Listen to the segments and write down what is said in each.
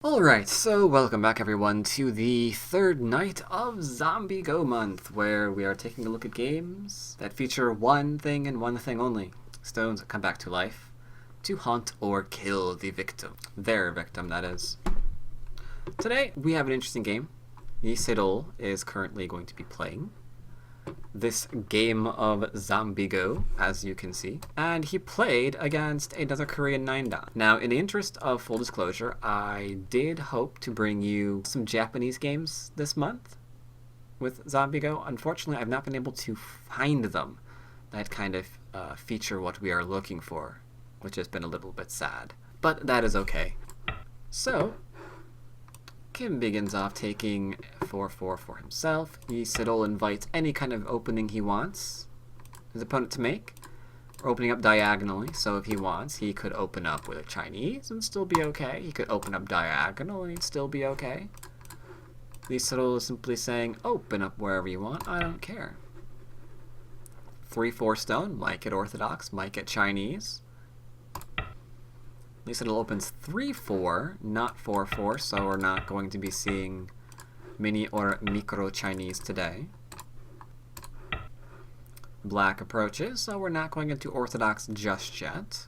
Alright, so welcome back everyone to the third night of Zombie Go Month, where we are taking a look at games that feature one thing and one thing only. Stones that come back to life to haunt or kill the victim. Their victim, that is. Today, we have an interesting game. Sedol is currently going to be playing this game of Zombie Go, as you can see, and he played against another Korean 9-dan. Now, in the interest of full disclosure, I did hope to bring you some Japanese games this month with Zombie Go. Unfortunately, I've not been able to find them that kind of feature what we are looking for, which has been a little bit sad. But that is okay. So, Kim begins off taking 4-4 for himself. Sedol invites any kind of opening he wants his opponent to make. We're opening up diagonally, so if he wants, he could open up with a Chinese and still be okay. He could open up diagonal and he'd still be okay. Sedol is simply saying, open up wherever you want, I don't care. 3-4 stone, might get Orthodox, might get Chinese. Sedol opens 3-4, not 4-4, so we're not going to be seeing mini or micro Chinese today. Black approaches, so we're not going into Orthodox just yet.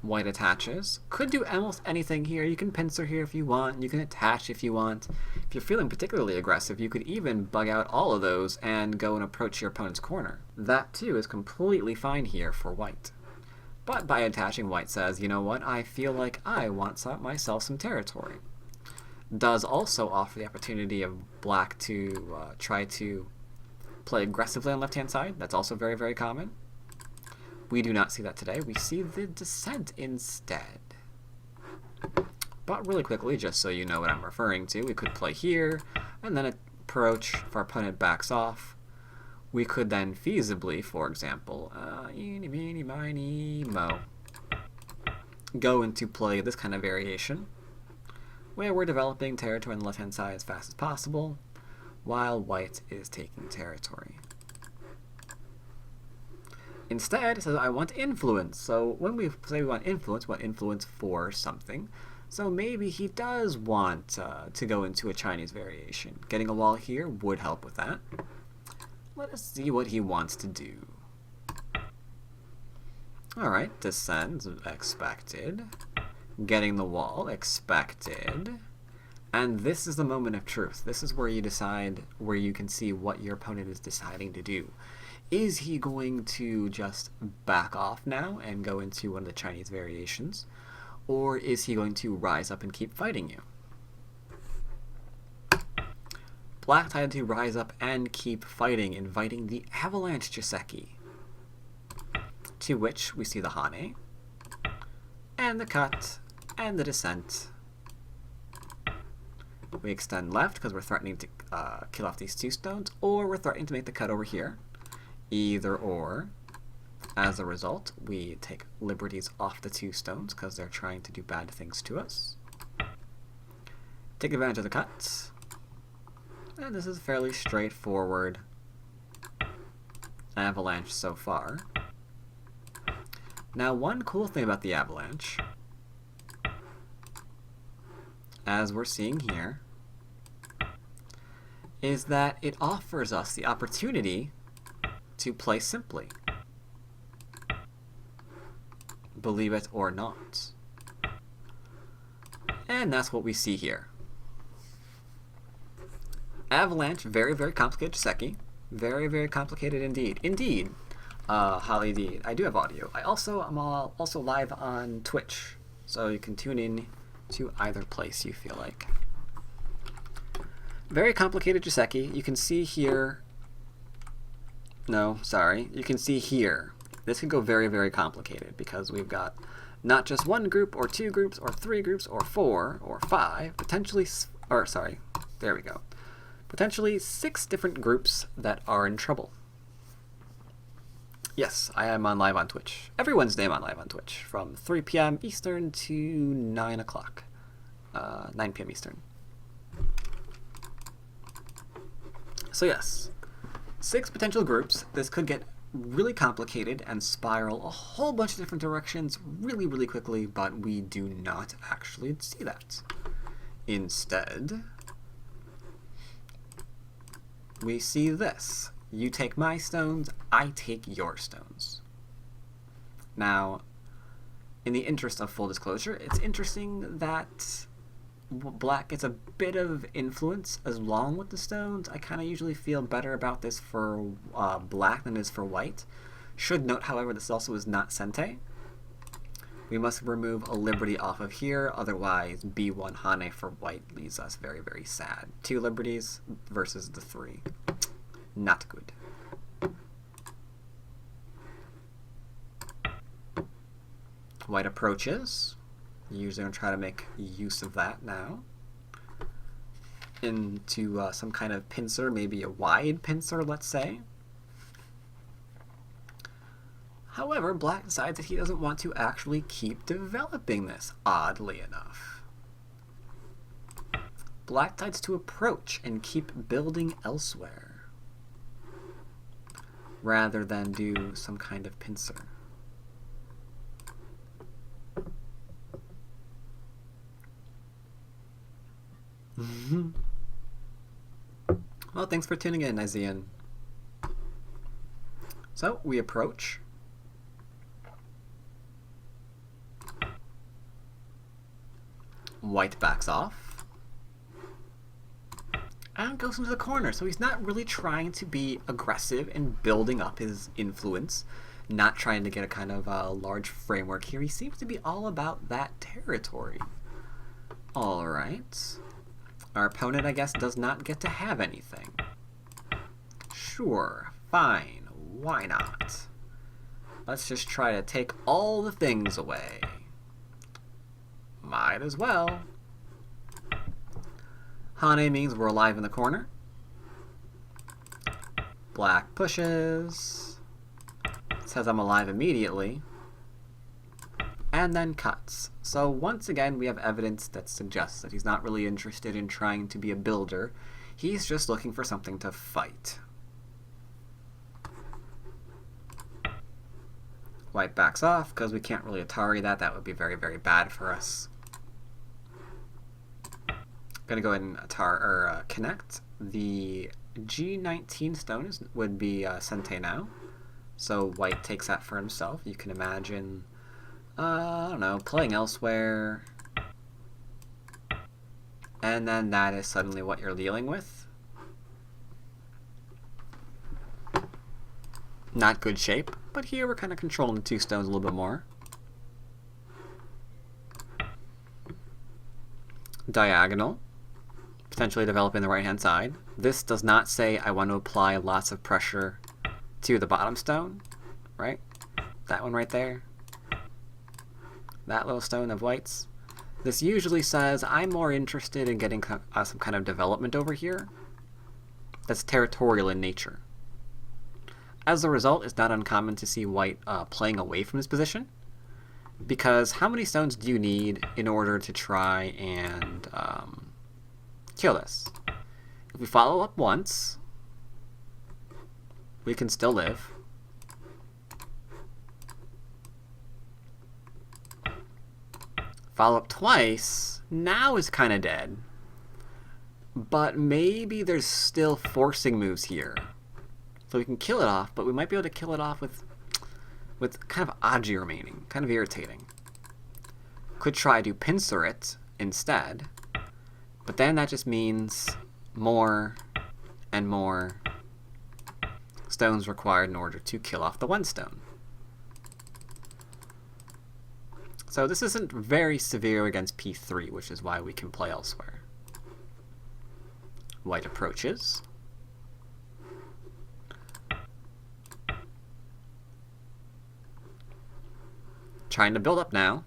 White attaches. Could do almost anything here. You can pincer here if you want. You can attach if you want. If you're feeling particularly aggressive, you could even bug out all of those and go and approach your opponent's corner. That too is completely fine here for white. But by attaching, white says, you know what, I feel like I want myself some territory. Does also offer the opportunity of black to try to play aggressively on the left-hand side. That's also very, very common. We do not see that today. We see the descent instead. But really quickly, just so you know what I'm referring to, we could play here, and then approach if our opponent backs off. We could then feasibly, for example, eeny, meeny, miny, mo, go into play this kind of variation, where we're developing territory on the left-hand side as fast as possible, while white is taking territory. Instead, it says, I want influence. So when we say we want influence for something. So maybe he does want to go into a Chinese variation. Getting a wall here would help with that. Let us see what he wants to do. Alright, descends, expected. Getting the wall, expected. And this is the moment of truth. This is where you decide, where you can see what your opponent is deciding to do. Is he going to just back off now and go into one of the Chinese variations? Or is he going to rise up and keep fighting you? Black decided to rise up and keep fighting, inviting the avalanche joseki. To which we see the hane, and the cut, and the descent. We extend left because we're threatening to kill off these 2 stones, or we're threatening to make the cut over here. Either or. As a result, we take liberties off the 2 stones because they're trying to do bad things to us. Take advantage of the cut. And this is fairly straightforward avalanche so far. Now, one cool thing about the avalanche, as we're seeing here, is that it offers us the opportunity to play simply. Believe it or not. And that's what we see here. Avalanche, very, very complicated joseki. Very, very complicated indeed. Indeed, Holly D. I do have audio. I'm also live on Twitch, so you can tune in to either place you feel like. Very complicated joseki. You can see here. No, sorry. You can see here. This can go very, very complicated because we've got not just 1 group or 2 groups or 3 groups or 4 or 5, potentially, or sorry, there we go. Potentially 6 different groups that are in trouble. Yes, I am on live on Twitch. Every Wednesday I'm on live on Twitch from 3 p.m. Eastern to 9 o'clock. 9 p.m. Eastern. So yes, 6 potential groups. This could get really complicated and spiral a whole bunch of different directions really, really quickly, but we do not actually see that. Instead, we see this. You take my stones, I take your stones. Now, in the interest of full disclosure, it's interesting that black gets a bit of influence along with the stones. I kind of usually feel better about this for black than it is for white. Should note, however, this also is not Sente. We must remove a liberty off of here, otherwise B1 Hane for white leaves us very, very sad. 2 liberties versus the 3. Not good. White approaches. Usually I'm going to try to make use of that now. Into some kind of pincer, maybe a wide pincer, let's say. However, black decides that he doesn't want to actually keep developing this, oddly enough. Black decides to approach and keep building elsewhere, rather than do some kind of pincer. Well, thanks for tuning in, Nizian. So, we approach. White backs off. And goes into the corner, so he's not really trying to be aggressive and building up his influence. Not trying to get a kind of large framework here. He seems to be all about that territory. Alright. Our opponent, I guess, does not get to have anything. Sure, fine, why not? Let's just try to take all the things away. Might as well. Hane means we're alive in the corner. Black pushes. Says I'm alive immediately. And then cuts. So once again, we have evidence that suggests that he's not really interested in trying to be a builder. He's just looking for something to fight. White backs off because we can't really Atari that. That would be very, very bad for us. Gonna go ahead and connect. The G19 stone would be Sente now. So white takes that for himself. You can imagine, I don't know, playing elsewhere. And then that is suddenly what you're dealing with. Not good shape, but here we're kind of controlling the 2 stones a little bit more. Diagonal. Potentially developing the right-hand side. This does not say I want to apply lots of pressure to the bottom stone, right? That one right there. That little stone of whites. This usually says I'm more interested in getting some kind of development over here that's territorial in nature. As a result, it's not uncommon to see white playing away from his position, because how many stones do you need in order to try and kill this? If we follow up once, we can still live. Follow up twice, now is kind of dead. But maybe there's still forcing moves here. So we can kill it off, but we might be able to kill it off with kind of Aji remaining. Kind of irritating. Could try to pincer it instead. But then that just means more and more stones required in order to kill off the 1 stone. So this isn't very severe against P3, which is why we can play elsewhere. White approaches. Trying to build up now.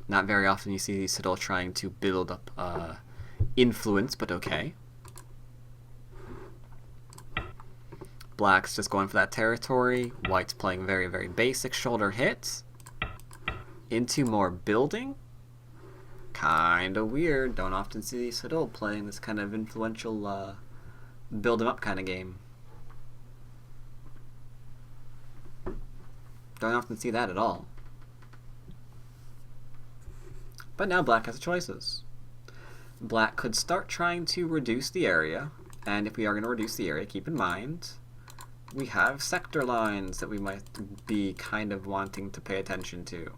Not very often you see Sedol trying to build up influence, but okay. Black's just going for that territory. White's playing very, very basic shoulder hits. Into more building. Kinda weird. Don't often see Sedol playing this kind of influential build 'em up kind of game. Don't often see that at all. But now black has choices. Black could start trying to reduce the area, and if we are going to reduce the area, keep in mind we have sector lines that we might be kind of wanting to pay attention to.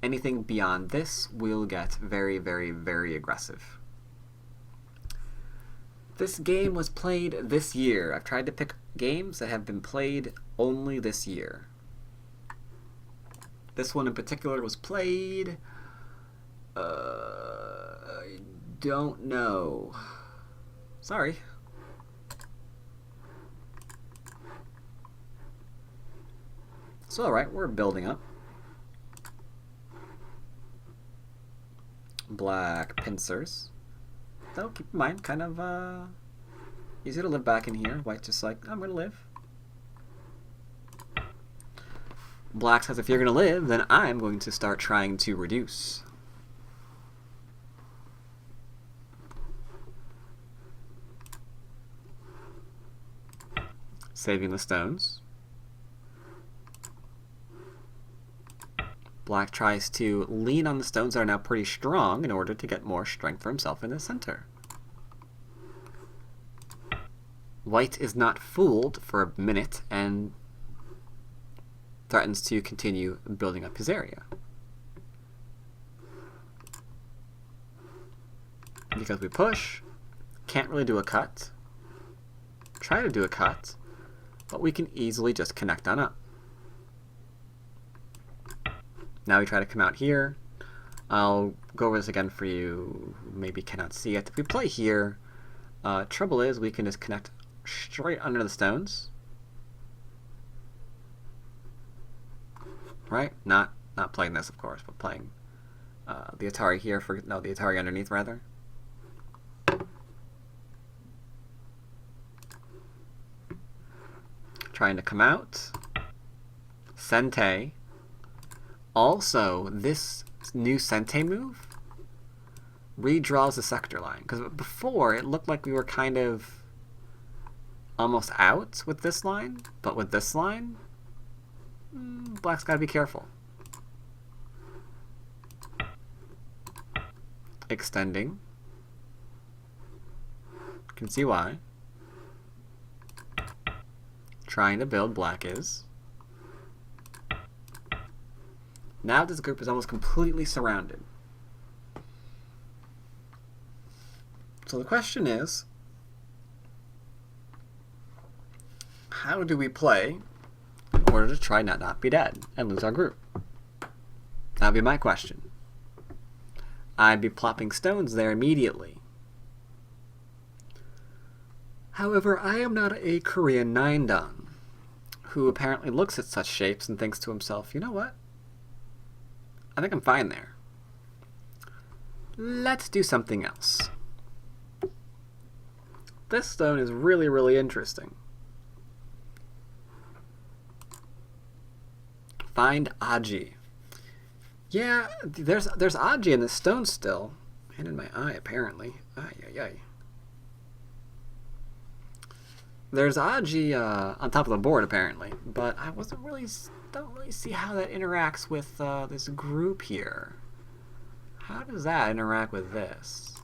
Anything beyond this will get very, very, very aggressive. This game was played this year. I've tried to pick games that have been played only this year. This one in particular was played... I don't know. Sorry. So, alright, we're building up. Black pincers. Though, keep in mind, kind of, easy to live back in here. White just like, I'm gonna live. Black says, if you're gonna live, then I'm going to start trying to reduce. Saving the stones. Black tries to lean on the stones that are now pretty strong in order to get more strength for himself in the center. White is not fooled for a minute and threatens to continue building up his area. Because we push, can't really do a cut. Try to do a cut, but we can easily just connect on up. Now we try to come out here. I'll go over this again for you who maybe cannot see it. If we play here, trouble is we can just connect straight under the stones. Right? Not playing this, of course, but playing the Atari here for the Atari underneath rather. Trying to come out. Sente. Also, this new Sente move redraws the sector line. Because before, it looked like we were kind of almost out with this line. But with this line, Black's got to be careful. Extending. You can see why. Trying to build, Black is. Now this group is almost completely surrounded. So the question is, how do we play in order to try not be dead and lose our group? That would be my question. I'd be plopping stones there immediately. However, I am not a Korean 9-dan who apparently looks at such shapes and thinks to himself, you know what? I think I'm fine there. Let's do something else. This stone is really, really interesting. Find Aji. Yeah, there's Aji in this stone still. And in my eye, apparently. Ay, ay, ay. There's Aji on top of the board, apparently. But I don't really see how that interacts with this group here. How does that interact with this?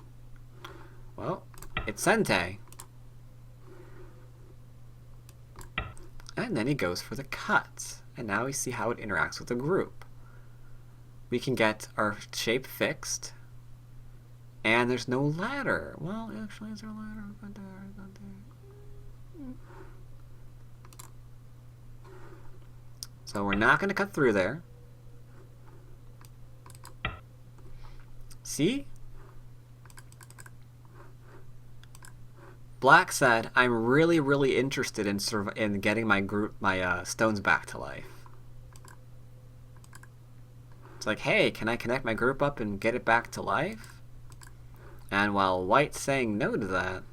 Well, it's Sente. And then he goes for the cut. And now we see how it interacts with the group. We can get our shape fixed. And there's no ladder. Well, actually, is there a ladder? Not there. So we're not going to cut through there. See? Black said, I'm really, really interested in getting my stones back to life. It's like, hey, can I connect my group up and get it back to life? And while White's saying no to that,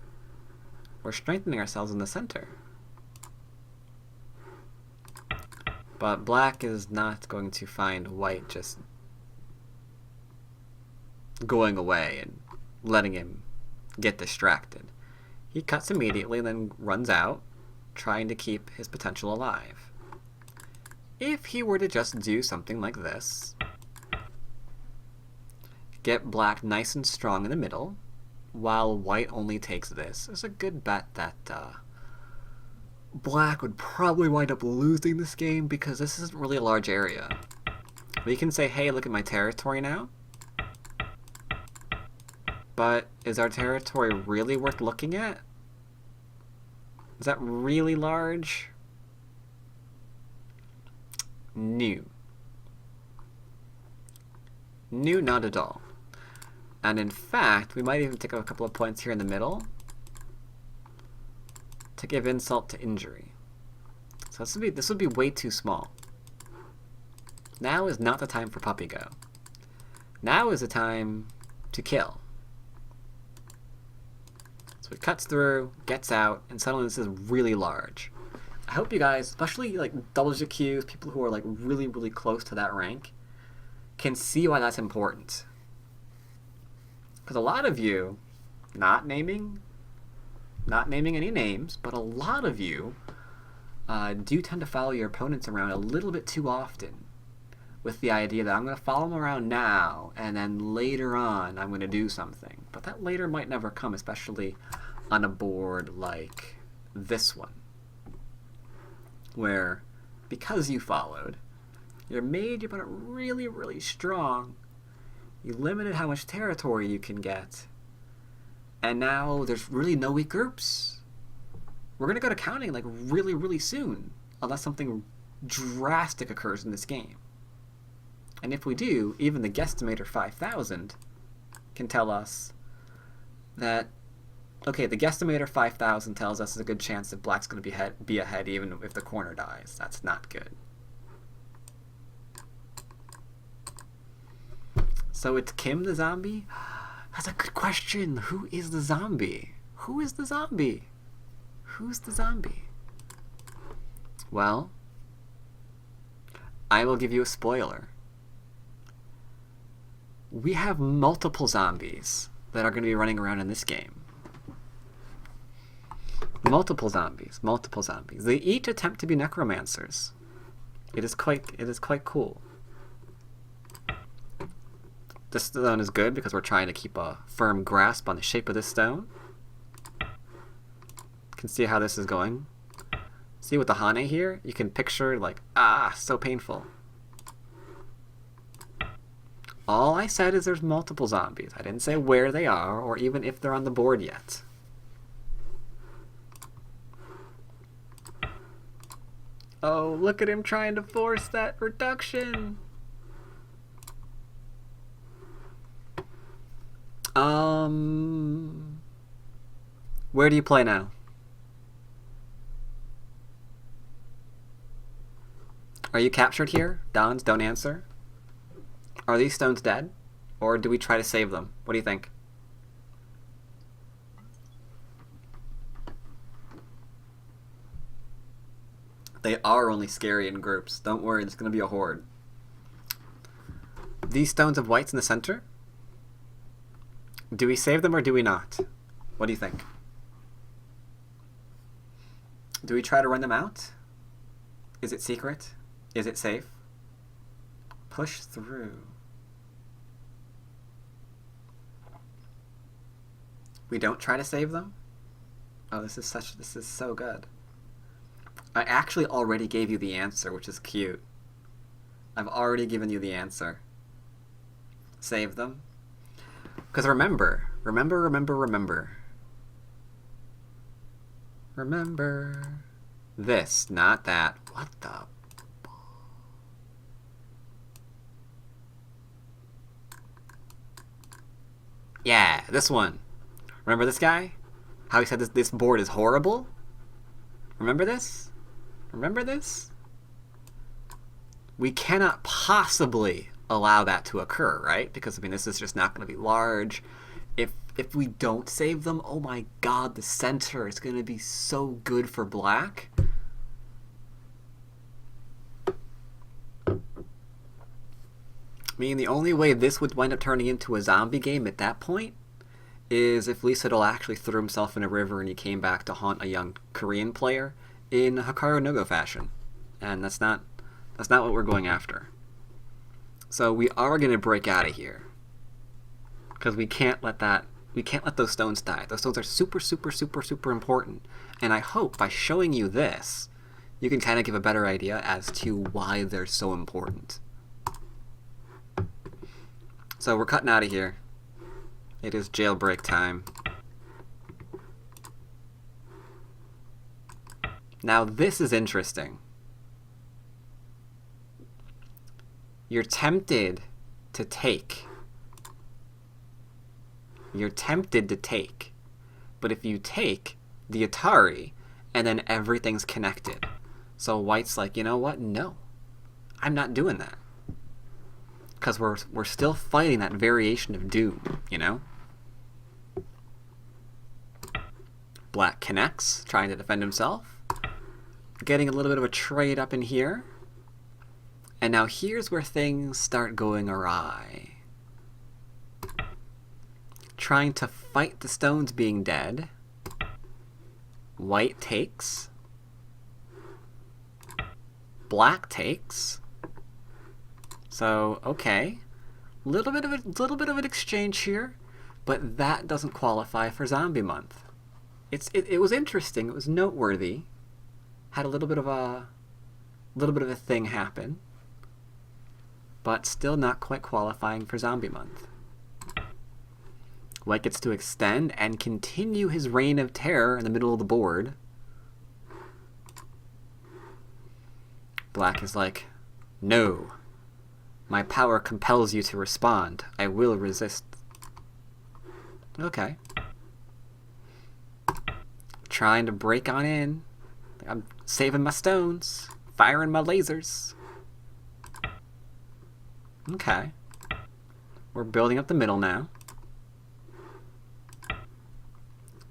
we're strengthening ourselves in the center. But Black is not going to find White just going away and letting him get distracted. He cuts immediately and then runs out, trying to keep his potential alive. if he were to just do something like this, get black nice and strong in the middle, while white only takes this, there's a good bet that black would probably wind up losing this game because this isn't really a large area. We can say, hey, look at my territory now. But is our territory really worth looking at? Is that really large? No. No, not at all. And in fact, we might even take a couple of points here in the middle to give insult to injury. So this would be way too small. Now is not the time for puppy go. Now is the time to kill. So it cuts through, gets out, and suddenly this is really large. I hope you guys, especially like double JQs, people who are like really, really close to that rank, can see why that's important. Because a lot of you, not naming any names, but a lot of you do tend to follow your opponents around a little bit too often with the idea that I'm going to follow them around now and then later on I'm going to do something. But that later might never come, especially on a board like this one, where because you followed, you made your opponent really, really strong, you limited how much territory you can get, and now there's really no weak groups. We're going to go to counting like really, really soon, unless something drastic occurs in this game. And if we do, even the guesstimator 5,000 can tell us that, okay, the guesstimator 5,000 tells us there's a good chance that black's going to be ahead even if the corner dies. That's not good. So it's Kim the zombie? That's a good question. Who is the zombie? Who is the zombie? Who's the zombie? Well, I will give you a spoiler. We have multiple zombies that are going to be running around in this game. Multiple zombies. They each attempt to be necromancers. It is quite cool. This stone is good because we're trying to keep a firm grasp on the shape of this stone. You can see how this is going. See with the Hane here, you can picture like, so painful. All I said is there's multiple zombies. I didn't say where they are or even if they're on the board yet. Oh, look at him trying to force that reduction. Where do you play now? Are you captured here? Dons, don't answer. Are these stones dead? Or do we try to save them? What do you think? They are only scary in groups. Don't worry, there's going to be a horde. These stones of whites in the center? Do we save them or do we not? What do you think? Do we try to run them out? Is it secret? Is it safe? Push through. We don't try to save them? Oh, this is so good. I actually already gave you the answer, which is cute. I've already given you the answer. Save them? Because remember. Remember this, not that. What the? Yeah, this one. Remember this guy? How he said this board is horrible? Remember this? Remember this? We cannot possibly allow that to occur, right? Because, I mean, this is just not going to be large. If we don't save them, oh my god, the center is going to be so good for black. I mean, the only way this would wind up turning into a zombie game at that point is if Sedol actually threw himself in a river and he came back to haunt a young Korean player in Hikaru no Go fashion. And that's not That's not what we're going after. So we are going to break out of here. Because we can't let those stones die. Those stones are super, super, super, super important. And I hope by showing you this, you can kind of give a better idea as to why they're so important. So we're cutting out of here. It is jailbreak time. Now this is interesting. You're tempted to take. You're tempted to take. But if you take the Atari, and then everything's connected. So White's like, you know what? No. I'm not doing that. Because we're still fighting that variation of doom, you know? Black connects, trying to defend himself. Getting a little bit of a trade up in here. And now here's where things start going awry. Trying to fight the stones being dead. White takes. Black takes. So, okay. Little bit of an exchange here, but that doesn't qualify for Zombie Month. It was interesting, it was noteworthy. Had a little bit of a thing happen. But still not quite qualifying for Zombie Month. White gets to extend and continue his reign of terror in the middle of the board. Black is like, no. My power compels you to respond. I will resist. Okay. Trying to break on in. I'm saving my stones. Firing my lasers. Okay. We're building up the middle now.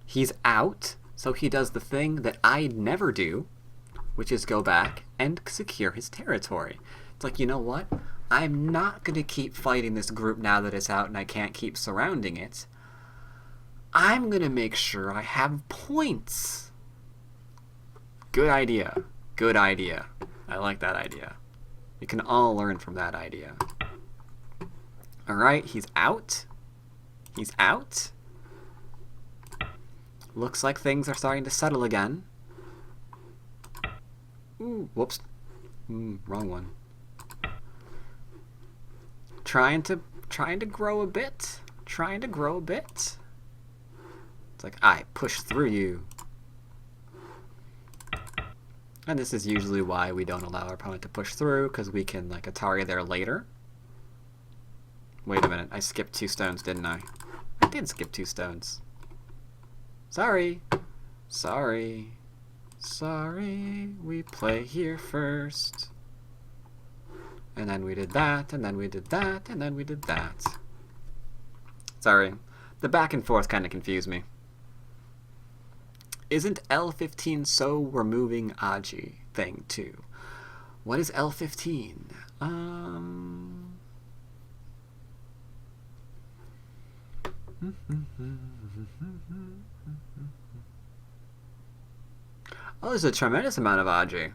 He's out, so he does the thing that I never do, which is go back and secure his territory. It's like, you know what? I'm not going to keep fighting this group now that it's out and I can't keep surrounding it. I'm going to make sure I have points. Good idea. Good idea. I like that idea. We can all learn from that idea. Alright, he's out. He's out. Looks like things are starting to settle again. Ooh, whoops. Wrong one. Trying to grow a bit. Trying to grow a bit. It's like, I push through you. And this is usually why we don't allow our opponent to push through, because we can, like, Atari there later. Wait a minute, I skipped 2 stones, didn't I? I did skip 2 stones. Sorry. Sorry. Sorry. We play here first. And then we did that, and then we did that, and then we did that. Sorry. The back and forth kind of confused me. Isn't L15 so removing Aji thing too? What is L15? Oh, there's a tremendous amount of Aji.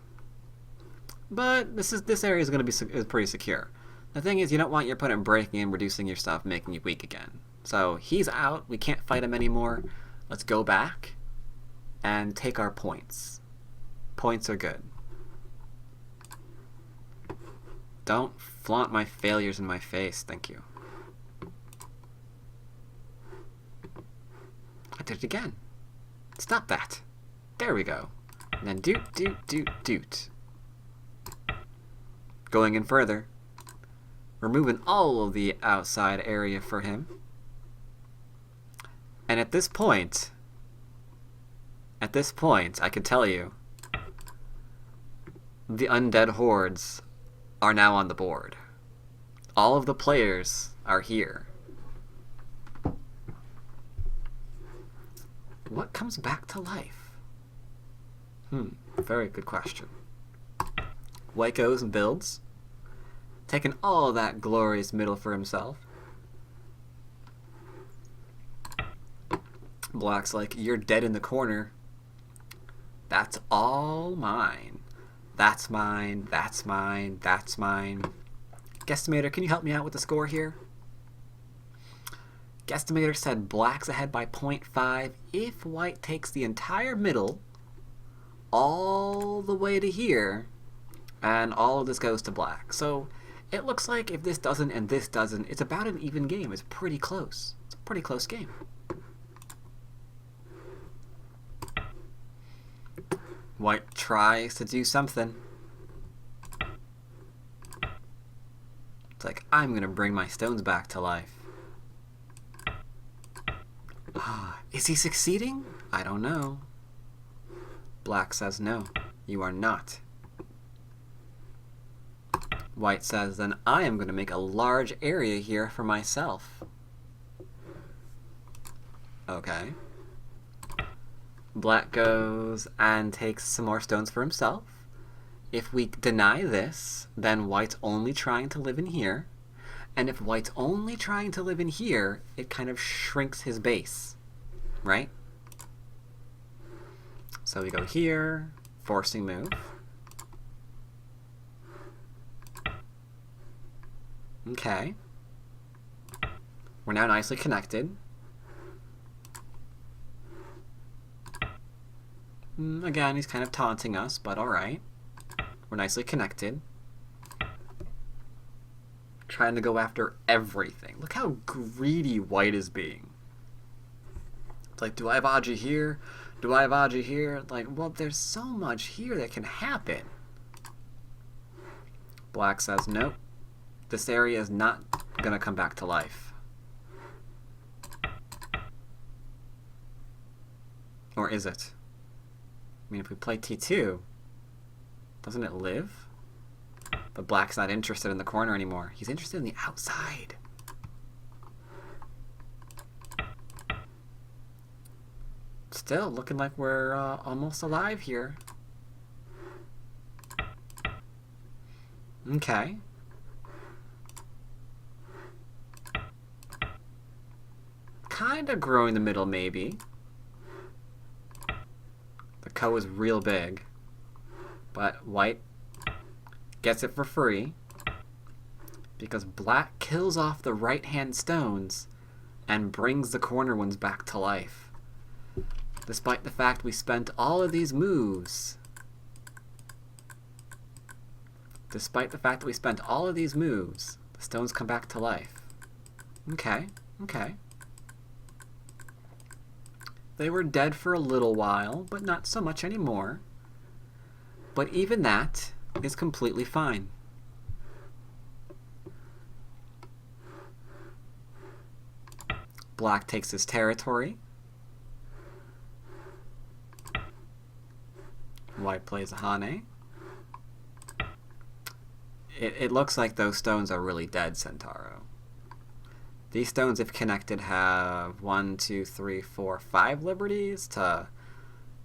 But this area is going to be pretty secure. The thing is, you don't want your opponent breaking and reducing your stuff, making you weak again. So he's out. We can't fight him anymore. Let's go back and take our points. Points are good. Don't flaunt my failures in my face. Thank you. I did it again. Stop that. There we go. And then doot, doot, doot, doot. Going in further. Removing all of the outside area for him. And at this point, I can tell you, the undead hordes are now on the board. All of the players are here. What comes back to life? Very good question. White goes and builds, taking all that glorious middle for himself. Black's like, you're dead in the corner. That's all mine. That's mine, that's mine, that's mine. Guesstimator, can you help me out with the score here? Guesstimator said black's ahead by 0.5 if white takes the entire middle all the way to here, and all of this goes to black. So it looks like if this doesn't and this doesn't, it's about an even game. It's pretty close. It's a pretty close game. White tries to do something. It's like, I'm going to bring my stones back to life. Is he succeeding? I don't know. Black says no, you are not. White says, then I am going to make a large area here for myself. Okay. Black goes and takes some more stones for himself. If we deny this, then white's only trying to live in here. And if white's only trying to live in here, it kind of shrinks his base, right? So we go here, forcing move. Okay. We're now nicely connected. Again, he's kind of taunting us, but alright. We're nicely connected. Trying to go after everything. Look how greedy white is being. It's like, do I have Aji here? Do I have Aji here? Like, well, there's so much here that can happen. Black says, nope. This area is not going to come back to life. Or is it? I mean, if we play T2, doesn't it live? But black's not interested in the corner anymore. He's interested in the outside. Still looking like we're almost alive here. Okay. Kind of growing the middle, maybe. The ko is real big. But white gets it for free because black kills off the right-hand stones and brings the corner ones back to life. Despite the fact we spent all of these moves. Despite the fact that we spent all of these moves, the stones come back to life. Okay, okay. They were dead for a little while, but not so much anymore. But even that is completely fine. Black takes his territory. White plays a Hane. It looks like those stones are really dead, Centauro. These stones, if connected, have 1, 2, 3, 4, 5 liberties to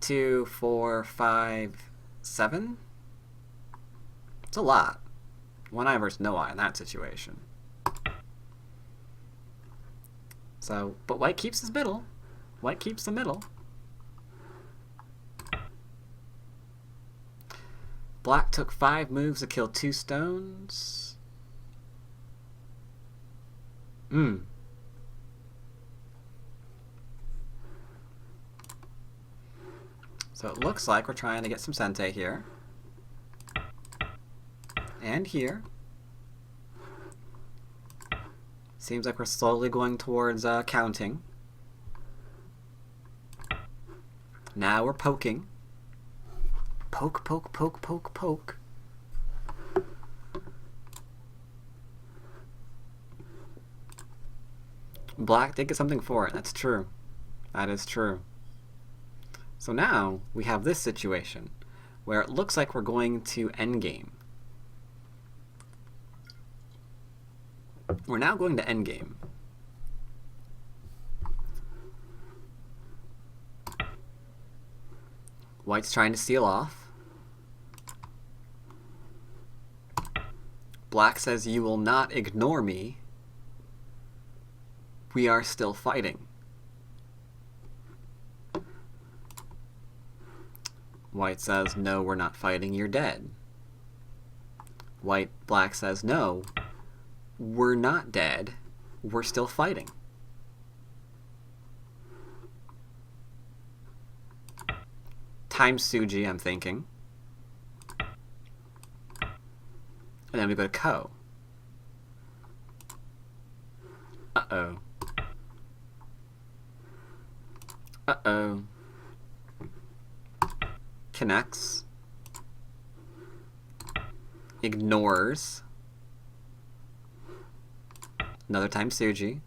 2, 4, 5, 7. It's a lot. One eye versus no eye in that situation. So, but white keeps his middle. White keeps the middle. Black took 5 moves to kill 2 stones. So it looks like we're trying to get some Sente here. And here. Seems like we're slowly going towards counting. Now we're poking. Poke, poke, poke, poke, poke. Black did get something for it. That's true. That is true. So now we have this situation where it looks like we're going to Endgame. We're now going to Endgame. White's trying to steal off. Black says, you will not ignore me. We are still fighting. White says, no, we're not fighting, you're dead. Black says, no, we're not dead. We're still fighting. Times Suji, I'm thinking. And then we go to Ko. Uh-oh. Uh-oh. Connects. Ignores. Another time Suji.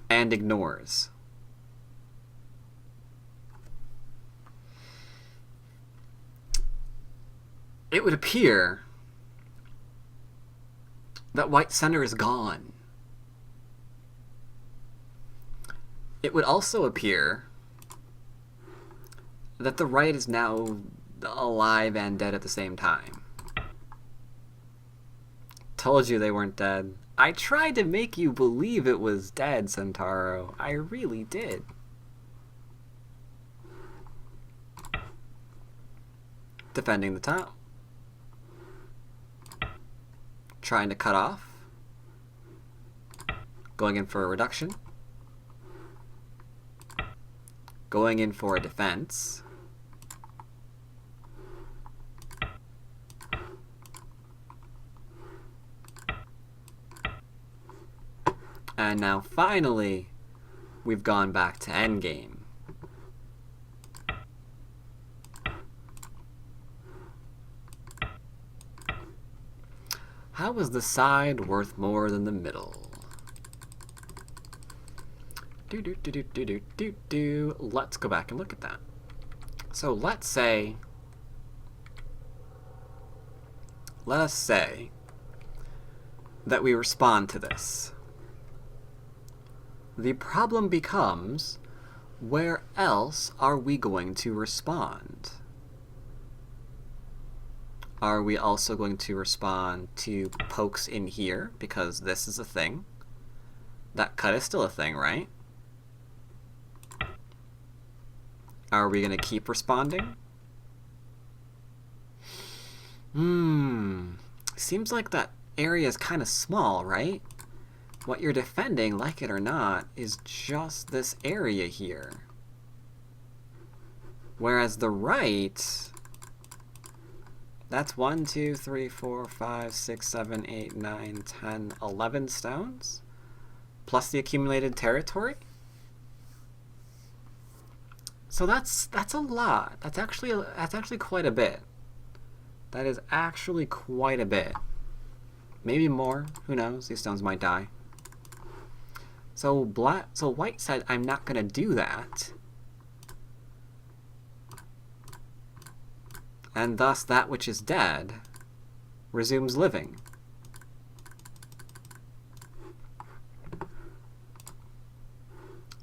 And ignores. It would appear that white center is gone. It would also appear that the right is now alive and dead at the same time. Told you they weren't dead. I tried to make you believe it was dead, Centauro. I really did. Defending the top. Trying to cut off. Going in for a reduction. Going in for a defense. And now finally, we've gone back to Endgame. How is the side worth more than the middle? Let's go back and look at that. So let us say that we respond to this. The problem becomes, where else are we going to respond? Are we also going to respond to pokes in here, because this is a thing? That cut is still a thing, right? Are we going to keep responding? Seems like that area is kind of small, right? What you're defending, like it or not, is just this area here. Whereas the right, that's 1, 2, 3, 4, 5, 6, 7, 8, 9, 10, 11 stones? Plus the accumulated territory? So that's a lot. That's actually quite a bit. That is actually quite a bit. Maybe more. Who knows? These stones might die. So white said, I'm not going to do that. And thus that which is dead resumes living.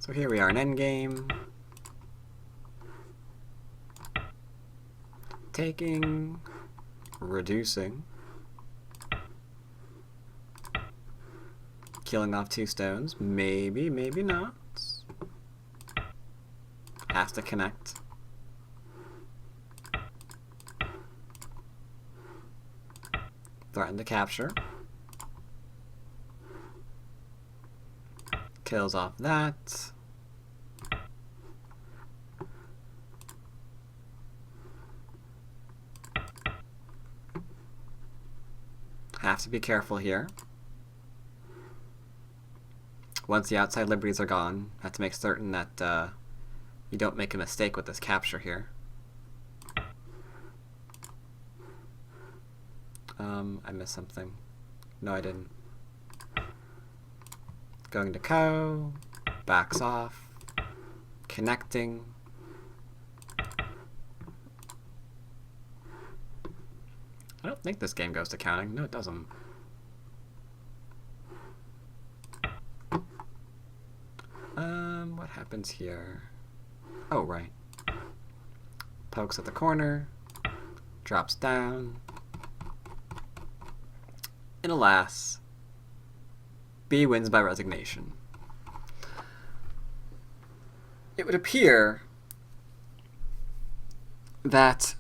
So here we are in Endgame. Taking, reducing. Killing off 2 stones. Maybe, maybe not. Has to connect. Threaten to capture. Kills off that. Have to be careful here. Once the outside liberties are gone, have to make certain that you don't make a mistake with this capture here. I missed something. No, I didn't. Going to Ko, backs off, connecting. I don't think this game goes to counting. No, it doesn't. What happens here? Oh, right. Pokes at the corner, drops down, and alas, B wins by resignation. It would appear that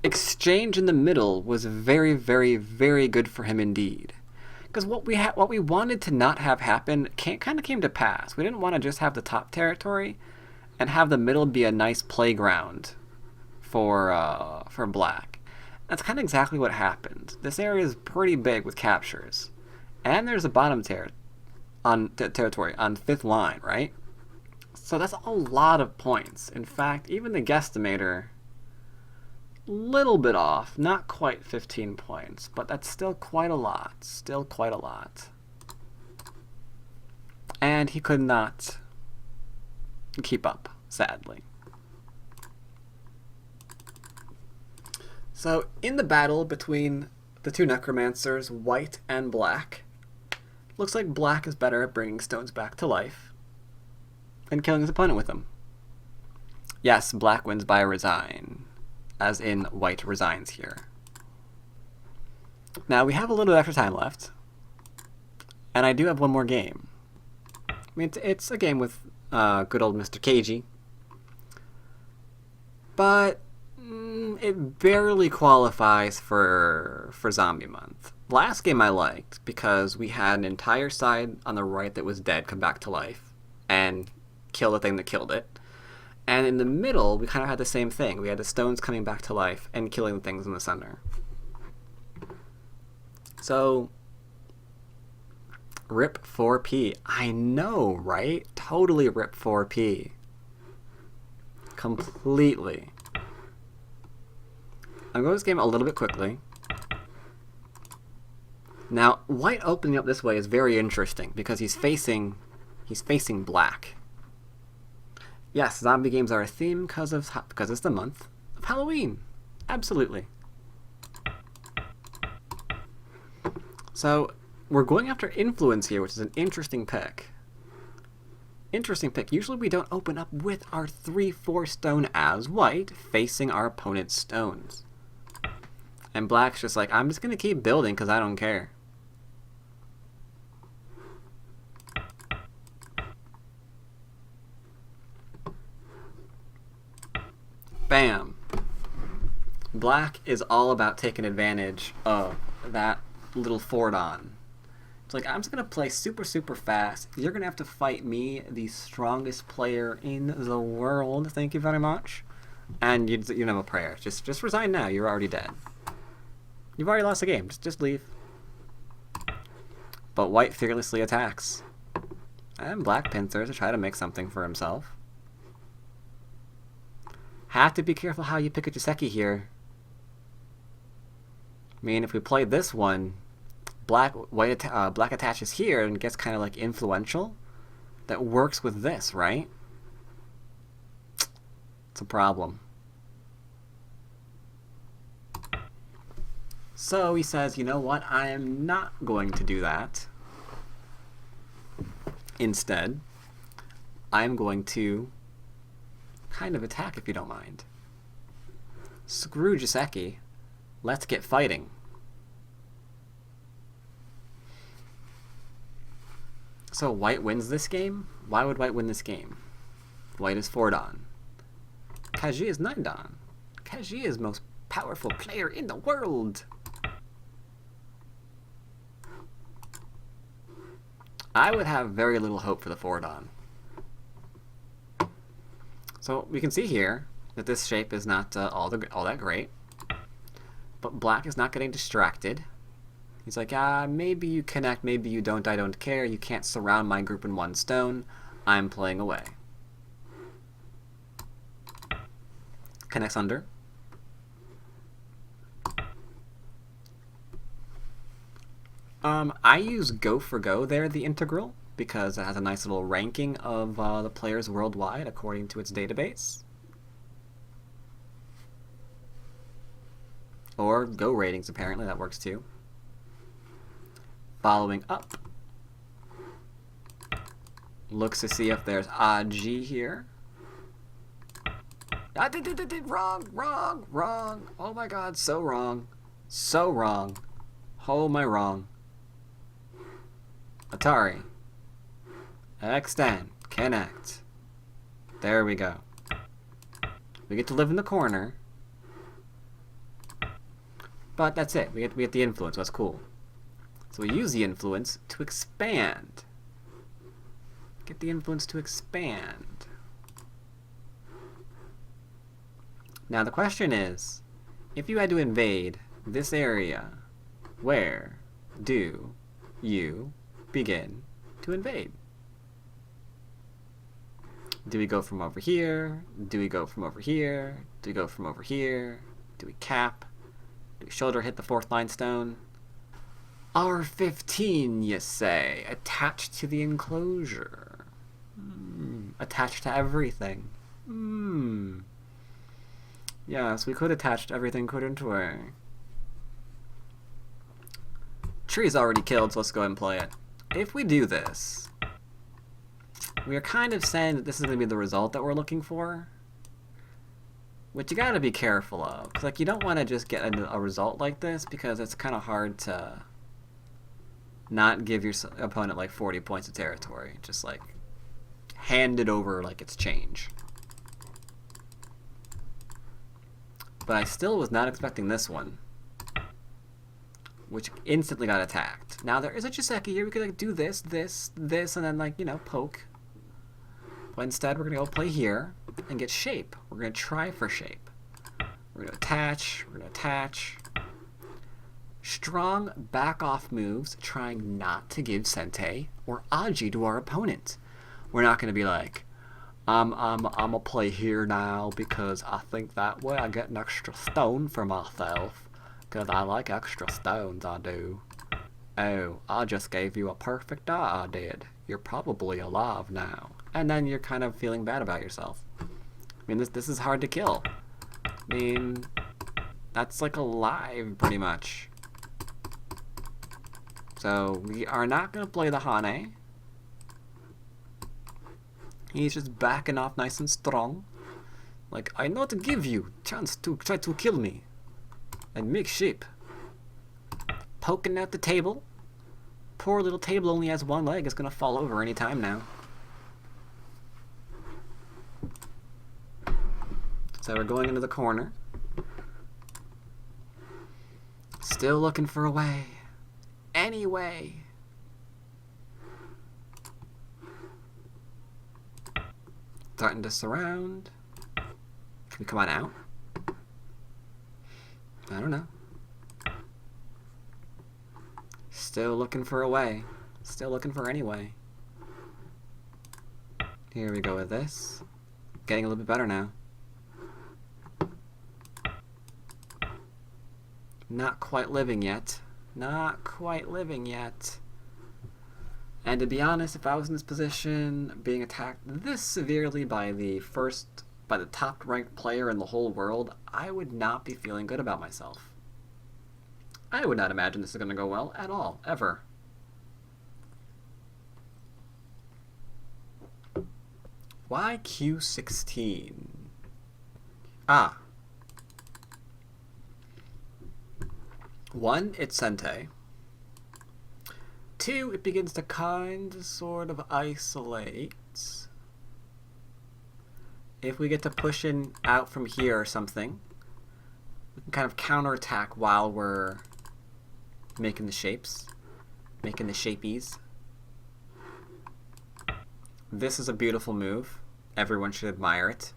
exchange in the middle was very, very, very good for him indeed. Because what we wanted to not have happen kind of came to pass. We didn't want to just have the top territory and have the middle be a nice playground for black. That's kind of exactly what happened. This area is pretty big with captures, and there's a bottom territory on 5th line, right? So that's a lot of points. In fact, even the guesstimator, little bit off, not quite 15 points, but that's still quite a lot. Still quite a lot. And he could not keep up, sadly. So, in the battle between the two necromancers, white and black, looks like black is better at bringing stones back to life and killing his opponent with them. Yes, black wins by resign, as in white resigns here. Now, we have a little bit extra time left, and I do have one more game. I mean, it's a game with good old Mr. Ke Jie, but it barely qualifies for Zombie Month. Last game I liked because we had an entire side on the right that was dead come back to life and kill the thing that killed it. And in the middle, we kind of had the same thing. We had the stones coming back to life and killing the things in the center. So, rip 4P. I know, right? Totally rip 4P. Completely. I'm going to this game a little bit quickly. Now, white opening up this way is very interesting because he's facing black. Yes, zombie games are a theme because it's the month of Halloween. Absolutely. So, we're going after influence here, which is an interesting pick. Interesting pick. Usually we don't open up with our 3/4 stone as white, facing our opponent's stones. And black's just like, I'm just going to keep building because I don't care. Bam. Black is all about taking advantage of that little fort on. It's like, I'm just going to play super, super fast. You're going to have to fight me, the strongest player in the world. Thank you very much. And you don't have a prayer. Just resign now. You're already dead. You've already lost the game. Just leave. But white fearlessly attacks. And black pincers to try to make something for himself. Have to be careful how you pick a joseki here. I mean, if we play this one, black attaches here and gets kind of like influential. That works with this, right? It's a problem. So he says, you know what? I am not going to do that. Instead, I'm going to kind of attack, if you don't mind. Screw joseki. Let's get fighting. So white wins this game? Why would white win this game? White is 4 dan. Ke Jie is 9 dan. Ke Jie is the most powerful player in the world. I would have very little hope for the 4 dan. So we can see here that this shape is not all that great. But black is not getting distracted. He's like, maybe you connect, maybe you don't, I don't care. You can't surround my group in 1 stone. I'm playing away. Connects under. I use go for go there, the integral, because it has a nice little ranking of the players worldwide according to its database. Or go ratings, apparently, that works too. Following up. Looks to see if there's G here. Wrong. Oh my god, so wrong. So wrong. Oh my wrong. Atari. Extend. Connect. There we go. We get to live in the corner. But that's it. We get the influence. That's cool. So we use the influence to expand. Get the influence to expand. Now the question is, if you had to invade this area, where do you begin to invade? Do we go from over here? Do we go from over here? Do we go from over here? Do we cap? Do we shoulder hit the 4th line stone? R15, you say, attached to the enclosure. Attached to everything. Yes, we could attach to everything, couldn't we? Tree's already killed, so let's go ahead and play it. If we do this, we are kind of saying that this is going to be the result that we're looking for, which you gotta be careful of. Cause, like, you don't want to just get a result like this, because it's kind of hard to not give your opponent like 40 points of territory. Just like hand it over like it's change. But I still was not expecting this one, which instantly got attacked. Now there is a joseki here. We could like do this, this, this, and then like, you know, poke. But instead we're gonna go play here and get shape. We're gonna try for shape. We're gonna attach. We're gonna attach. Strong back-off moves, trying not to give Sente or Aji to our opponent. We're not going to be like, I'm gonna play here now because I think that way I get an extra stone for myself. Because I like extra stones, I do. Oh, I just gave you a perfect die, I did. You're probably alive now. And then you're kind of feeling bad about yourself. I mean, this is hard to kill. I mean, that's like alive, pretty much. So we are not going to play the Hane. He's just backing off nice and strong. Like, I not give you chance to try to kill me. And make shape. Poking at the table. Poor little table only has one leg. It's going to fall over any time now. So we're going into the corner. Still looking for a way. Anyway. Starting to surround. Can we come on out? I don't know. Still looking for a way. Still looking for any way. Here we go with this. Getting a little bit better now. Not quite living yet. Not quite living yet. And to be honest, if I was in this position, being attacked this severely by the top ranked player in the whole world, I would not be feeling good about myself. I would not imagine this is going to go well at all, ever. Why Q16? Ah. 1, it's Sente. 2, it begins to sort of isolate. If we get to push in out from here or something, we can kind of counterattack while we're making the shapes, making the shapies. This is a beautiful move. Everyone should admire it.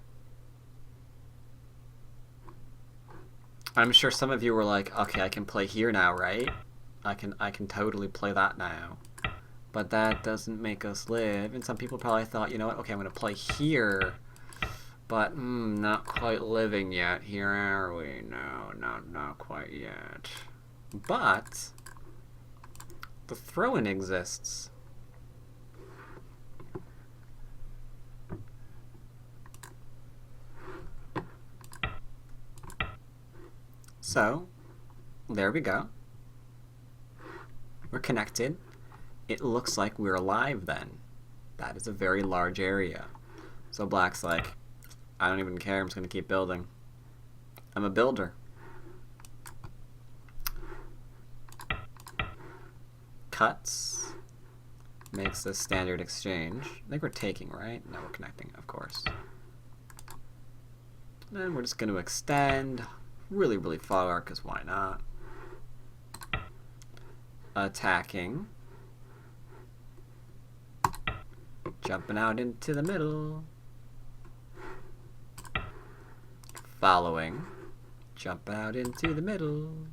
I'm sure some of you were like, okay, I can play here now, right? I can totally play that now. But that doesn't make us live. And some people probably thought, you know what, okay, I'm going to play here. But, not quite living yet. Here are we? No, not quite yet. But the throw-in exists. So, there we go. We're connected. It looks like we're alive then. That is a very large area. So Black's like, I don't even care, I'm just going to keep building. I'm a builder. Cuts. Makes a standard exchange. I think we're taking, right? No, we're connecting, of course. Then we're just going to extend really, really far, because why not? attacking, jumping out into the middle, following, jump out into the middle,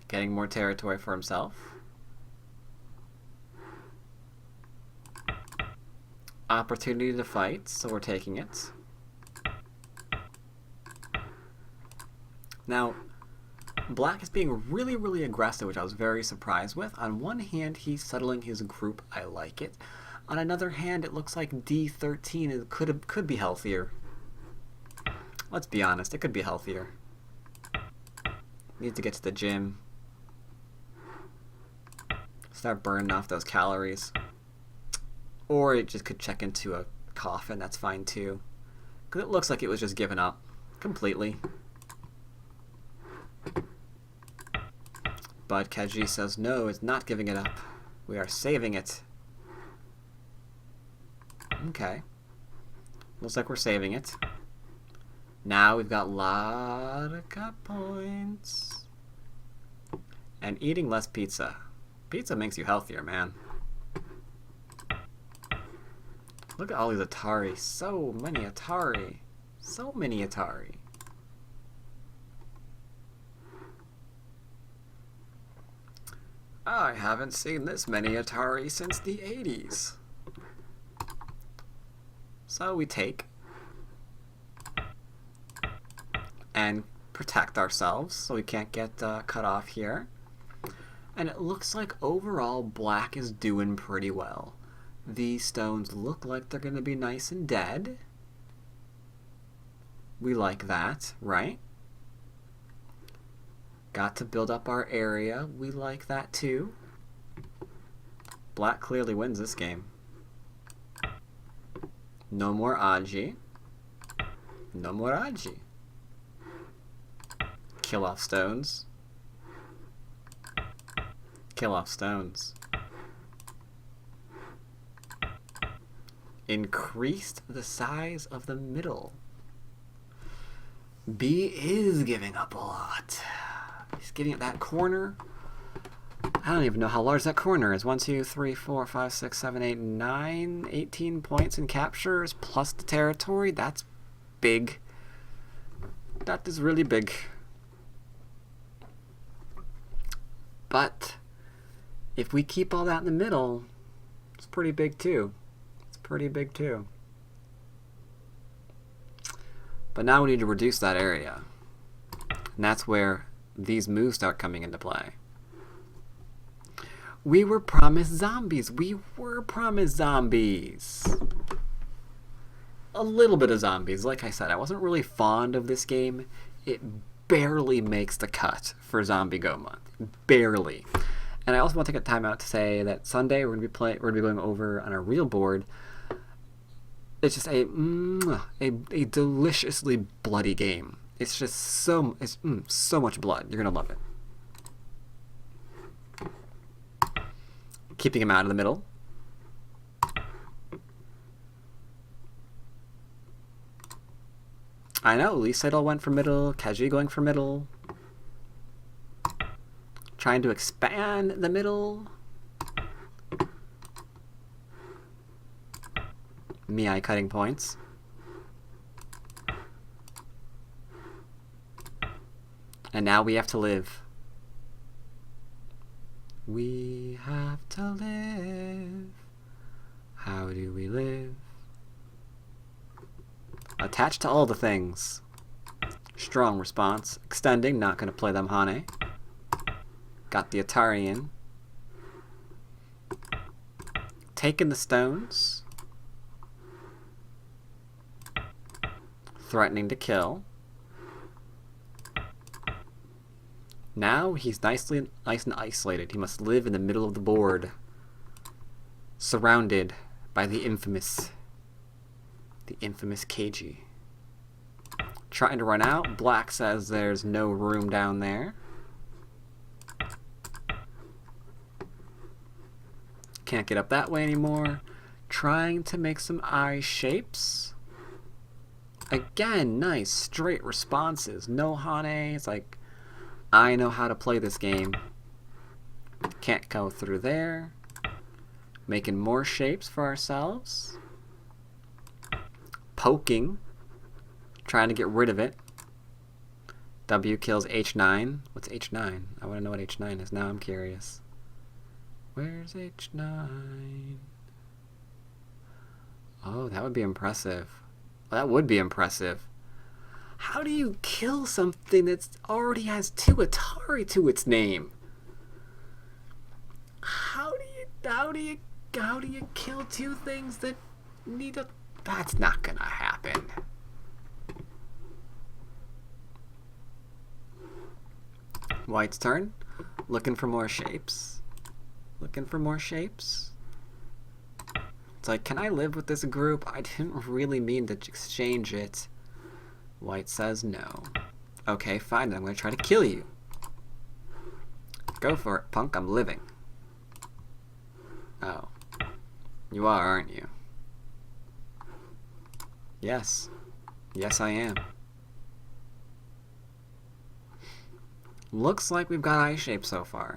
getting more territory for himself. Opportunity to fight, so we're taking it. Now, Black is being really, really aggressive, which I was very surprised with. On one hand, he's settling his group. I like it. On another hand, it looks like D13 could be healthier. Let's be honest, it could be healthier. Need to get to the gym. Start burning off those calories. Or it just could check into a coffin, that's fine too. Because it looks like it was just given up completely. But Ke Jie says no, it's not giving it up. We are saving it. Okay. Looks like we're saving it. Now we've got a lot of cut points. And eating less pizza. Pizza makes you healthier, man. Look at all these Atari. So many Atari. So many Atari. I haven't seen this many Atari since the 80s. So we take and protect ourselves so we can't get cut off here. And it looks like overall Black is doing pretty well. These stones look like they're going to be nice and dead. We like that, right? Got to build up our area. We like that too. Black clearly wins this game. No more Aji. No more Aji. Kill off stones. Kill off stones. Increased the size of the middle. B is giving up a lot. He's giving up that corner. I don't even know how large that corner is. 1, 2, 3, 4, 5, 6, 7, 8, 9, 18 points in captures plus the territory. That's big. That is really big. But if we keep all that in the middle, it's pretty big too. It's pretty big too. But now we need to reduce that area. And that's where these moves start coming into play. We were promised zombies. We were promised zombies. A little bit of zombies. Like I said, I wasn't really fond of this game. It barely makes the cut for Zombie Go Month. Barely. And I also want to take a time out to say that Sunday we're going to be going over on a real board. It's just a deliciously bloody game. It's just so much blood. You're gonna love it. Keeping him out of the middle. I know, Sedol went for middle, Ke Jie going for middle. Trying to expand the middle. Miai cutting points. And now we have to live. We have to live. How do we live? Attached to all the things. Strong response. Extending, not going to play them Hane. Got the Atari in. Taking the stones. Threatening to kill. Now he's nice and isolated. He must live in the middle of the board, surrounded by the infamous Ke Jie. Trying to run out. Black says there's no room down there. Can't get up that way anymore. Trying to make some eye shapes. Again, nice straight responses. No Hane. It's like I know how to play this game. Can't go through there. Making more shapes for ourselves. Poking. Trying to get rid of it. W kills H9. What's H9? I want to know what H9 is. Now I'm curious. Where's H9? Oh, that would be impressive. Well, that would be impressive. How do you kill something that already has 2 Atari to its name? How do you kill 2 things that need a... That's not gonna happen. White's turn. Looking for more shapes. Looking for more shapes. It's like, can I live with this group? I didn't really mean to exchange it. White says no. Okay, fine, then I'm gonna try to kill you. Go for it, punk, I'm living. Oh. You are, aren't you? Yes. Yes, I am. Looks like we've got eye shape so far.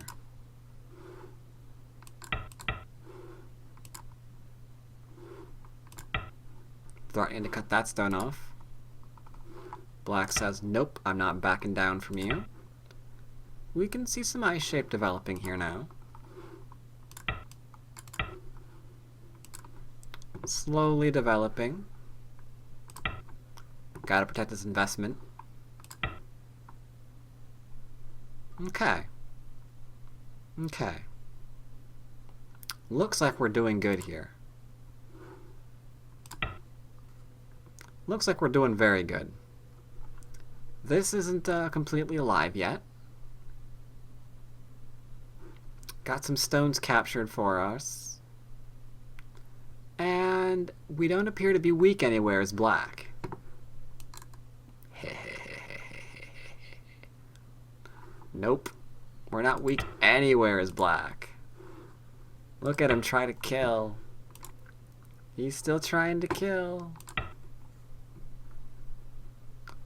Threatening to cut that stone off. Black says, nope, I'm not backing down from you. We can see some eye shape developing here now. Slowly developing. Gotta protect this investment. Okay. Okay. Looks like we're doing good here. Looks like we're doing very good. This isn't completely alive yet. Got some stones captured for us. And we don't appear to be weak anywhere as black. Nope. We're not weak anywhere as black. Look at him try to kill. He's still trying to kill.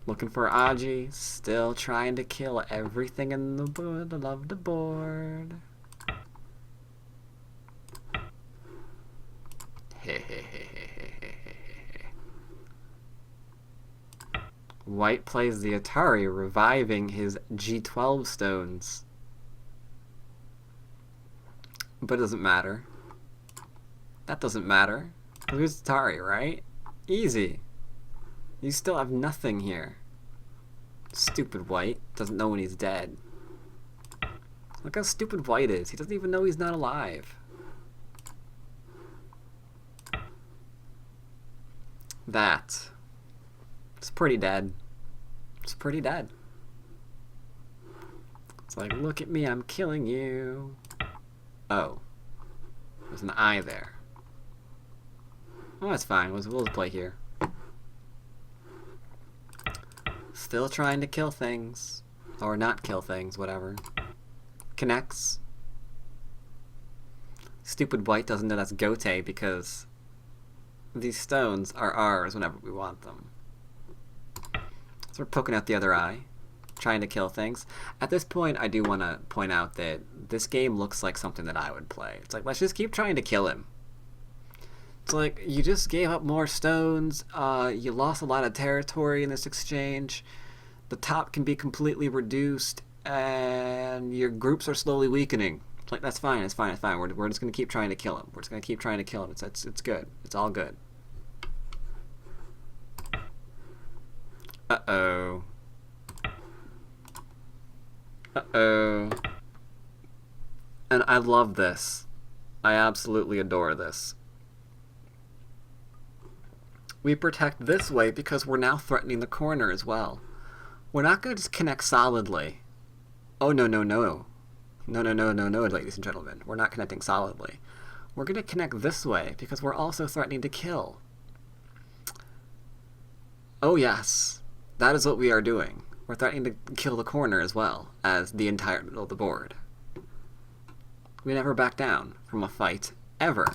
Looking for Aji. Still trying to kill everything in the board. I love the board. White plays the Atari, reviving his G12 stones. But it doesn't matter. That doesn't matter. Who's Atari, right? Easy. You still have nothing here. Stupid White. Doesn't know when he's dead. Look how stupid White is. He doesn't even know he's not alive. That. It's pretty dead. It's pretty dead. It's like, look at me, I'm killing you. Oh. There's an eye there. Oh, that's fine. We'll just play here. Still trying to kill things. Or not kill things, whatever. Connects. Stupid White doesn't know that's Gote because these stones are ours whenever we want them. So we're poking out the other eye. Trying to kill things. At this point, I do want to point out that this game looks like something that I would play. It's like, let's just keep trying to kill him. It's like, you just gave up more stones, you lost a lot of territory in this exchange, the top can be completely reduced, and your groups are slowly weakening. It's like, that's fine, it's fine, it's fine. We're just going to keep trying to kill him. We're just going to keep trying to kill him. It's good. It's all good. Uh-oh. Uh-oh. And I love this. I absolutely adore this. We protect this way because we're now threatening the corner as well. We're not going to just connect solidly. Oh, no, no, no. No, no, no, no, no, ladies and gentlemen. We're not connecting solidly. We're going to connect this way because we're also threatening to kill. Oh, yes. That is what we are doing. We're threatening to kill the corner as well as the entire middle of the board. We never back down from a fight, ever.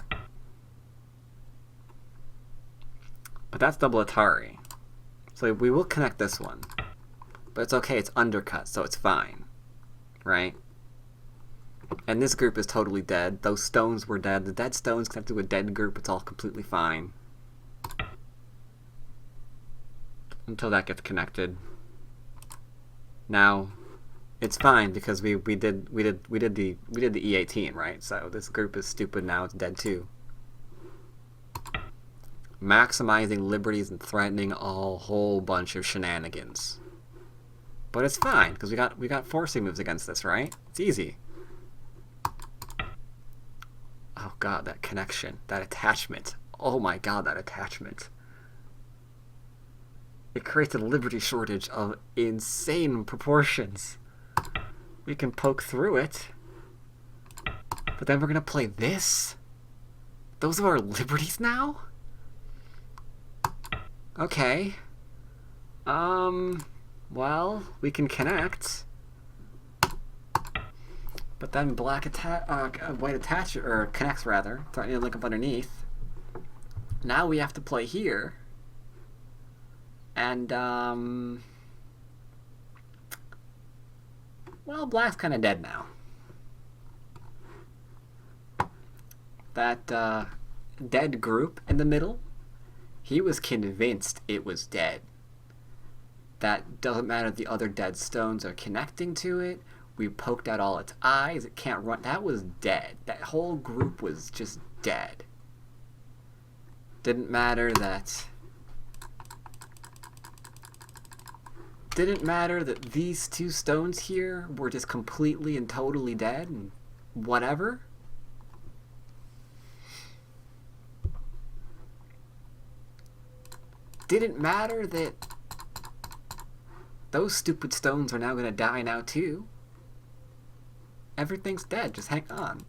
But that's double Atari. So we will connect this one. But it's okay, it's undercut, so it's fine. right? And this group is totally dead. Those stones were dead. The dead stones connected to a dead group. It's all completely fine. Until that gets connected. Now, it's fine because we did the E18, right? So this group is stupid now. It's dead too. Maximizing liberties and threatening a whole bunch of shenanigans. But it's fine because we got forcing moves against this, right? It's easy. Oh god, that connection, that attachment. Oh my god, that attachment. It creates a liberty shortage of insane proportions. We can poke through it. But then we're gonna play this? Those are our liberties now? Okay. Well, we can connect. But then white attach, or connects rather, threatening to link up underneath. Now we have to play here. And, well, black's kind of dead now. That, dead group in the middle, he was convinced it was dead. That doesn't matter if the other dead stones are connecting to it. We poked out all its eyes. It can't run. That was dead. That whole group was just dead. Didn't matter that these two stones here were just completely and totally dead and whatever. Didn't matter that those stupid stones are now going to die now too. Everything's dead, just hang on.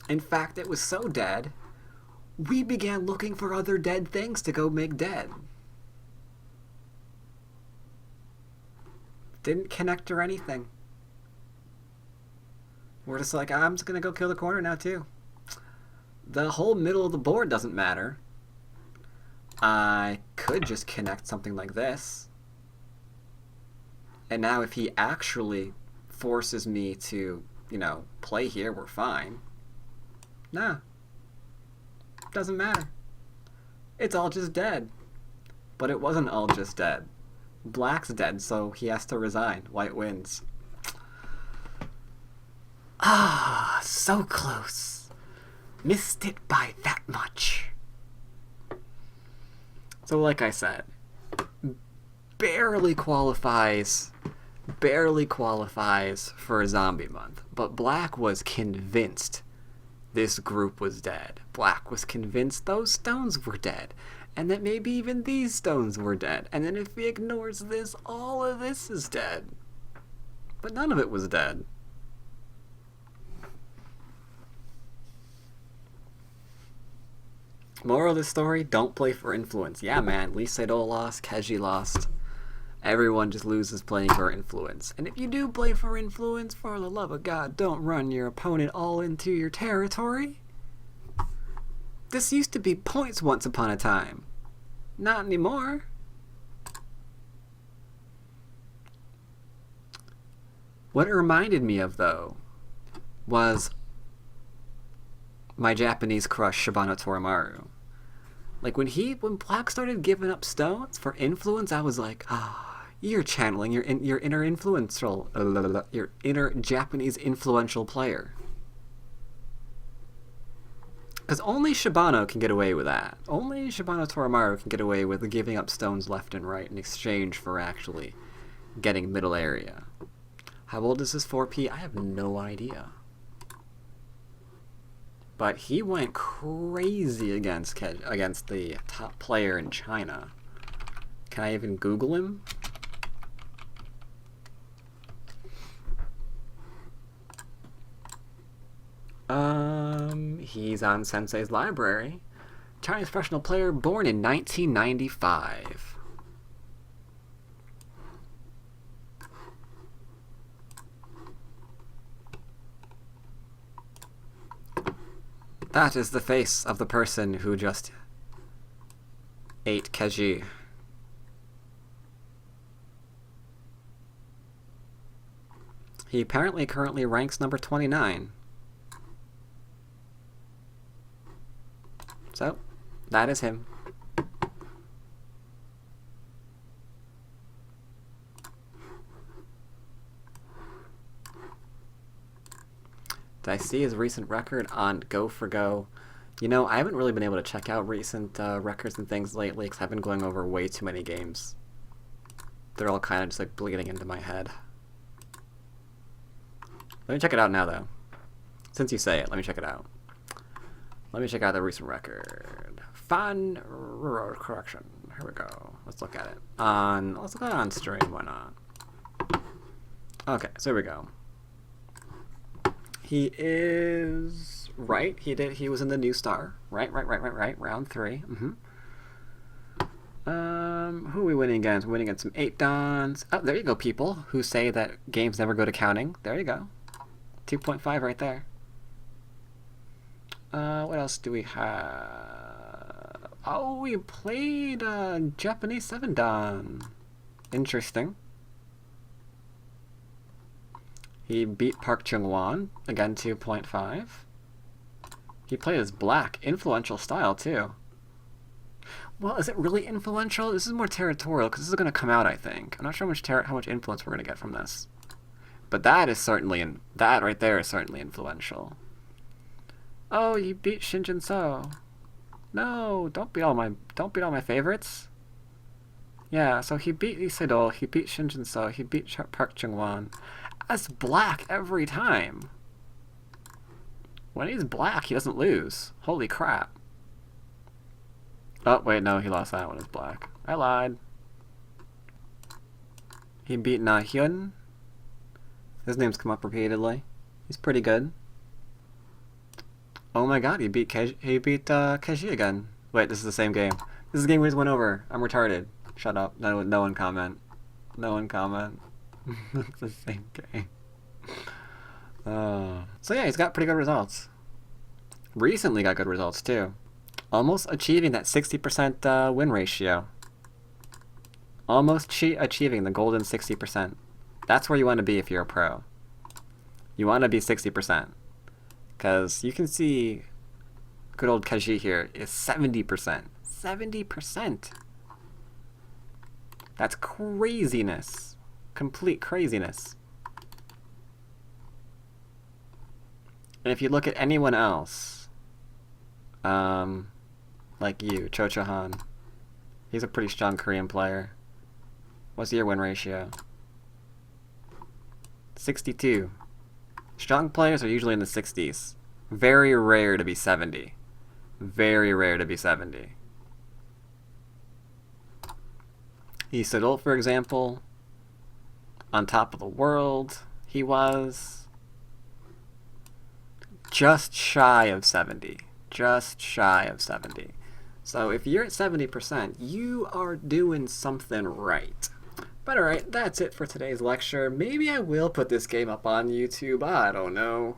In fact, it was so dead, we began looking for other dead things to go make dead. Didn't connect or anything. We're just like, I'm just going to go kill the corner now too. The whole middle of the board doesn't matter. I could just connect something like this. And now if he actually forces me to, you know, play here, we're fine. Nah. Doesn't matter. It's all just dead. But it wasn't all just dead. Black's dead, so he has to resign. White wins. Ah, so close. Missed it by that much. So like I said, barely qualifies for a zombie month. But Black was convinced this group was dead. Black was convinced those stones were dead. And that maybe even these stones were dead. And then if he ignores this, all of this is dead. But none of it was dead. Moral of the story, don't play for influence. Yeah, man, at least Sedol lost, Ke Jie lost. Everyone just loses playing for influence. And if you do play for influence, for the love of God, don't run your opponent all into your territory. This used to be points once upon a time. Not anymore. What it reminded me of, though, was my Japanese crush, Shibano Torimaru. Like, when Black started giving up stones for influence, I was like, you're channeling your inner Japanese influential player. Because only Shibano can get away with that. Only Shibano Torimaru can get away with giving up stones left and right in exchange for actually getting middle area. How old is this 4P? I have no idea. But he went crazy against the top player in China. Can I even Google him? He's on Sensei's library. Chinese professional player born in 1995. That is the face of the person who just ate Ke Jie. He apparently currently ranks number 29. So, that is him. Did I see his recent record on Go for Go? You know, I haven't really been able to check out recent records and things lately because I've been going over way too many games. They're all kind of just like bleeding into my head. Let me check it out now, though. Since you say it, let me check it out. Let me check out the recent record. Fun correction. Here we go. Let's look at it. Let's look at it on stream. Why not? Okay, so here we go. He is right. He was in the new star. Right. Round 3. Who are we winning against? We're winning against some 8 Dons. Oh, there you go, people who say that games never go to counting. There you go. 2.5 right there. What else do we have? Oh, we played Japanese 7 Dan. Interesting. He beat Park Chung-won, again 2.5. He played as black, influential style too. Well, is it really influential? This is more territorial because this is going to come out, I think. I'm not sure how much influence we're going to get from this. But that is certainly that right there is certainly influential. Oh, you beat Shinjin So. No, don't beat all my favorites. Yeah, so he beat Sedol, he beat Shinjin So, he beat Park Chung-won. As black every time. When he's black, he doesn't lose. Holy crap. Oh, wait, no, he lost that one as black. I lied. He beat Na Hyun. His name's come up repeatedly. He's pretty good. Oh my god, he beat Ke Jie again. Wait, this is the same game. This is the game we just went over. I'm retarded. Shut up. No one comment. No one comment. It's the same game. So yeah, he's got pretty good results. Recently got good results too. Almost achieving that 60% win ratio. Almost achieving the golden 60%. That's where you want to be if you're a pro. You want to be 60%. Because you can see good old Ke Jie here is 70%. 70%! That's craziness. Complete craziness. And if you look at anyone else, like you, Cho Han, he's a pretty strong Korean player. What's your win ratio? 62. Strong players are usually in the 60s. Very rare to be 70. Very rare to be 70. Sedol, for example, on top of the world, he was just shy of 70. Just shy of 70. So if you're at 70%, you are doing something right. But alright, that's it for today's lecture. Maybe I will put this game up on YouTube, I don't know.